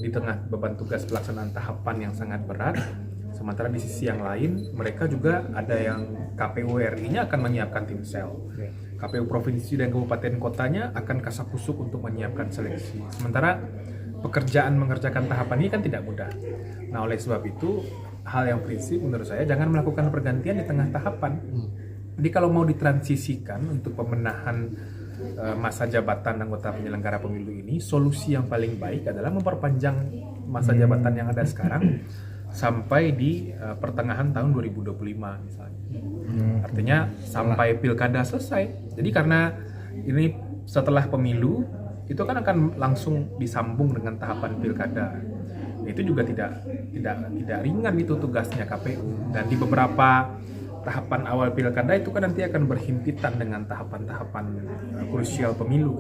di tengah beban tugas pelaksanaan tahapan yang sangat berat. Sementara di sisi yang lain, mereka juga ada yang KPU RI-nya akan menyiapkan tim sel. KPU provinsi dan kabupaten kotanya akan kasakusuk untuk menyiapkan seleksi. Sementara pekerjaan mengerjakan tahapan ini kan tidak mudah. Nah, oleh sebab itu, hal yang prinsip menurut saya jangan melakukan pergantian di tengah tahapan. Jadi kalau mau ditransisikan untuk pemenahan masa jabatan anggota penyelenggara pemilu ini, solusi yang paling baik adalah memperpanjang masa jabatan yang ada sekarang sampai di pertengahan tahun 2025 misalnya. Artinya sampai pilkada selesai. Jadi karena ini setelah pemilu itu kan akan langsung disambung dengan tahapan pilkada. Itu juga tidak ringan itu tugasnya KPU, dan di beberapa tahapan awal pilkada itu kan nanti akan berhimpitan dengan tahapan-tahapan krusial pemilu.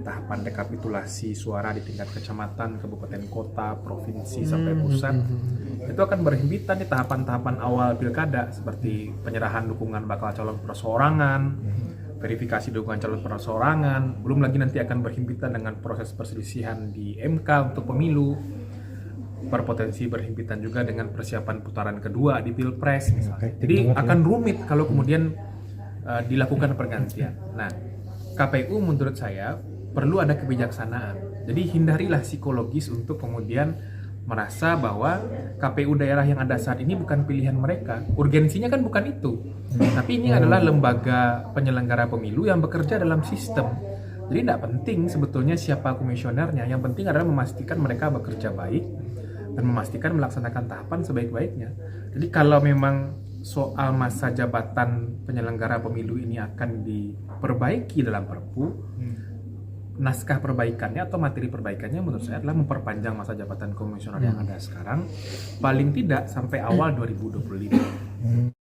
Tahapan rekapitulasi suara di tingkat kecamatan, kabupaten kota, provinsi sampai pusat. Itu akan berhimpitan di tahapan-tahapan awal pilkada seperti penyerahan dukungan bakal calon perseorangan, verifikasi dukungan calon perseorangan, belum lagi nanti akan berhimpitan dengan proses perselisihan di MK untuk pemilu, berpotensi berhimpitan juga dengan persiapan putaran kedua di Pilpres misalnya. Jadi akan rumit kalau kemudian dilakukan pergantian. Nah, KPU menurut saya perlu ada kebijaksanaan. Jadi hindarilah psikologis untuk kemudian merasa bahwa KPU daerah yang ada saat ini bukan pilihan mereka. Urgensinya kan bukan itu. Tapi ini adalah lembaga penyelenggara pemilu yang bekerja dalam sistem. Jadi tidak penting sebetulnya siapa komisionernya. Yang penting adalah memastikan mereka bekerja baik dan memastikan melaksanakan tahapan sebaik-baiknya. Jadi kalau memang soal masa jabatan penyelenggara pemilu ini akan diperbaiki dalam Perpu, naskah perbaikannya atau materi perbaikannya menurut saya adalah memperpanjang masa jabatan komisioner yang ada sekarang paling tidak sampai awal 2025.